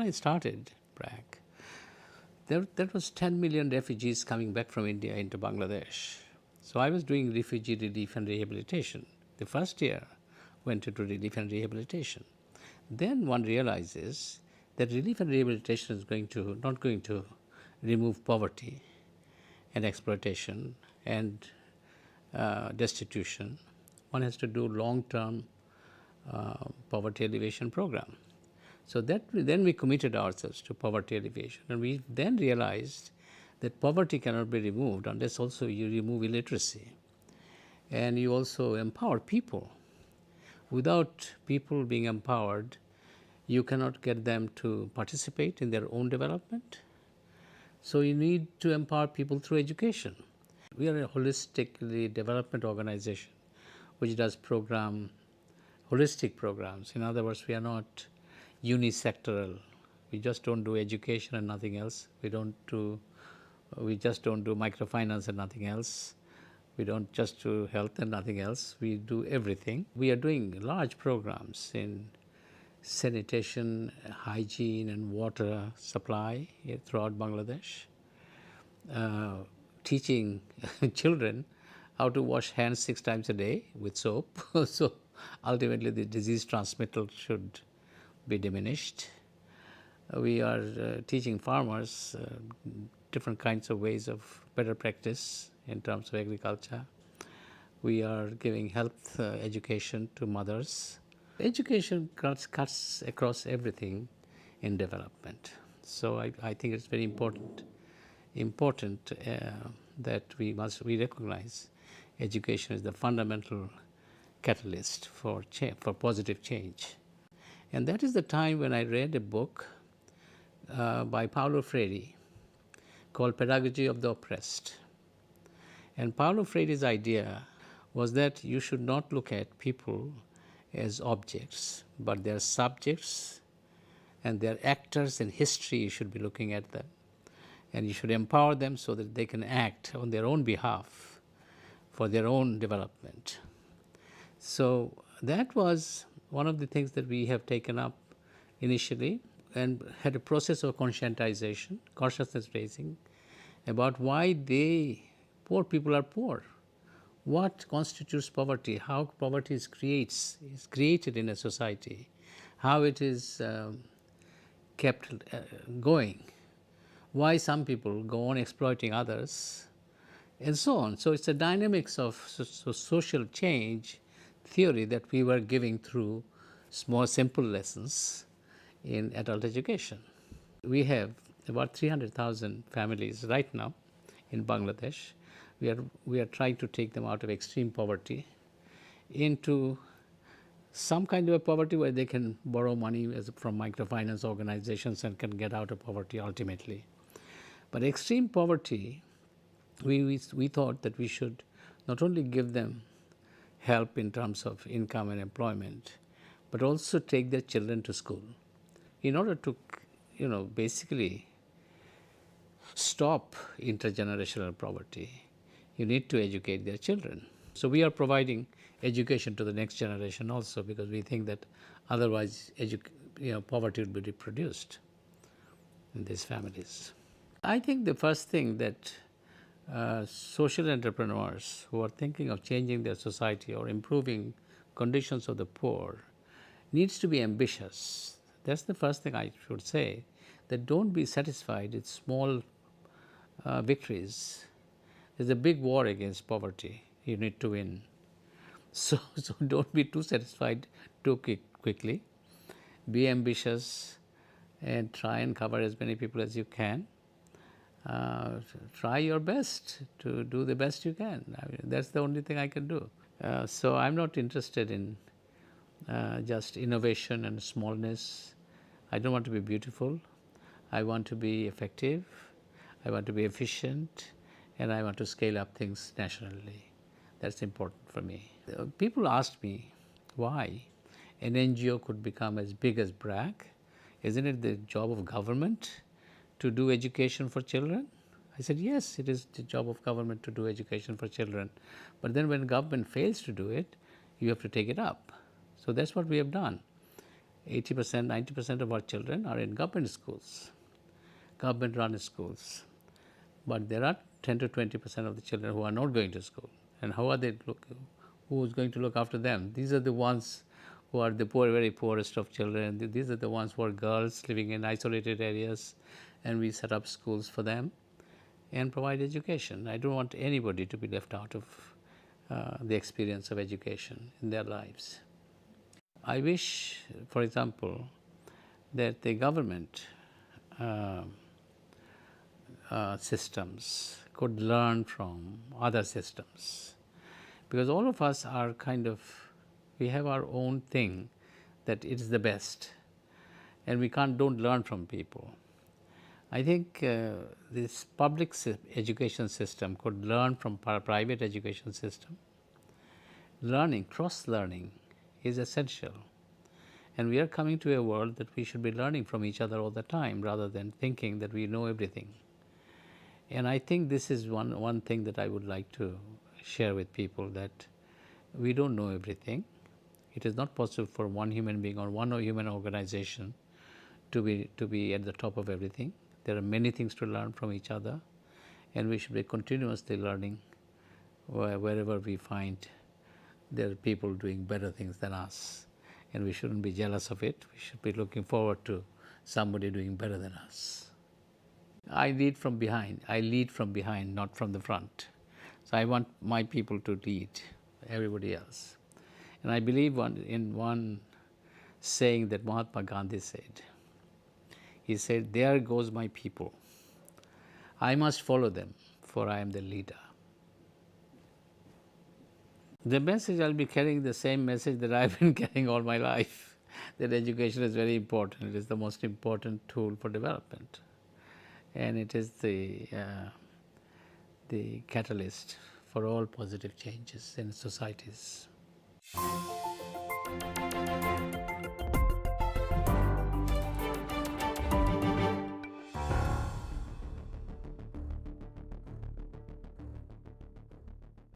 when I started BRAC, there was 10 million refugees coming back from India into Bangladesh. So I was doing refugee relief and rehabilitation. The first year went into relief and rehabilitation. Then one realizes that relief and rehabilitation is not going to remove poverty and exploitation and destitution. One has to do long-term poverty alleviation program. So then we committed ourselves to poverty alleviation, and we then realized that poverty cannot be removed unless also you remove illiteracy and you also empower people. Without people being empowered, you cannot get them to participate in their own development. So you need to empower people through education. We are a holistically development organization which does holistic programs. In other words, we are not unisectoral. We just don't do education and nothing else. We just don't do microfinance and nothing else. We don't just do health and nothing else. We do everything. We are doing large programs in sanitation, hygiene, and water supply throughout Bangladesh, teaching children how to wash hands 6 times a day with soap. So ultimately the disease transmittal should be diminished. We are teaching farmers different kinds of ways of better practice in terms of agriculture. We are giving health education to mothers. Education cuts across everything in development. So I think it's very important that we recognize education is the fundamental catalyst for positive change. And that is the time when I read a book by Paulo Freire called Pedagogy of the Oppressed. And Paulo Freire's idea was that you should not look at people as objects, but they're subjects and they're actors in history. You should be looking at them. And you should empower them so that they can act on their own behalf for their own development. So that was one of the things that we have taken up initially and had a process of conscientization, consciousness raising about why poor people are poor. What constitutes poverty? How poverty is created in a society? How it is kept going? Why some people go on exploiting others, and so on. So it's a dynamics of social change theory that we were giving through small, simple lessons in adult education. We have about 300,000 families right now in Bangladesh. We are trying to take them out of extreme poverty into some kind of a poverty where they can borrow money from microfinance organizations and can get out of poverty ultimately. But extreme poverty, we thought that we should not only give them help in terms of income and employment, but also take their children to school in order to, basically stop intergenerational poverty. You need to educate their children. So we are providing education to the next generation also, because we think that otherwise poverty would be reproduced in these families. I think the first thing that social entrepreneurs who are thinking of changing their society or improving conditions of the poor needs to be ambitious. That's the first thing I should say, that don't be satisfied with small victories. There's a big war against poverty. You need to win. So don't be too satisfied too quickly. Be ambitious and try and cover as many people as you can. Try your best to do the best you can. That's the only thing I can do. So I'm not interested in just innovation and smallness. I don't want to be beautiful. I want to be effective. I want to be efficient, and I want to scale up things nationally. That's important for me. People asked me why an NGO could become as big as BRAC. Isn't it the job of government to do education for children? I said, yes, it is the job of government to do education for children. But then when government fails to do it, you have to take it up. So that's what we have done. 80%, 90% of our children are in government schools, government-run schools. But there are 10 to 20% of the children who are not going to school. And how are they who is going to look after them? These are the ones who are the poor, very poorest of children. These are the ones who are girls living in isolated areas, and we set up schools for them and provide education. I don't want anybody to be left out of the experience of education in their lives. I wish, for example, that the government systems could learn from other systems, because all of us are we have our own thing that it is the best, and we don't learn from people. I think this public education system could learn from private education system. Learning, cross-learning is essential. And we are coming to a world that we should be learning from each other all the time rather than thinking that we know everything. And I think this is one thing that I would like to share with people, that we don't know everything. It is not possible for one human being or one human organization to be at the top of everything. There are many things to learn from each other, and we should be continuously learning wherever we find there are people doing better things than us, and we shouldn't be jealous of it. We should be looking forward to somebody doing better than us. I lead from behind. I lead from behind, not from the front. So I want my people to lead everybody else. And I believe in one saying that Mahatma Gandhi said. He said, "There goes my people. I must follow them, for I am the leader." The message, I'll be carrying the same message that I've been carrying all my life, that education is very important. It is the most important tool for development. And it is the catalyst for all positive changes in societies.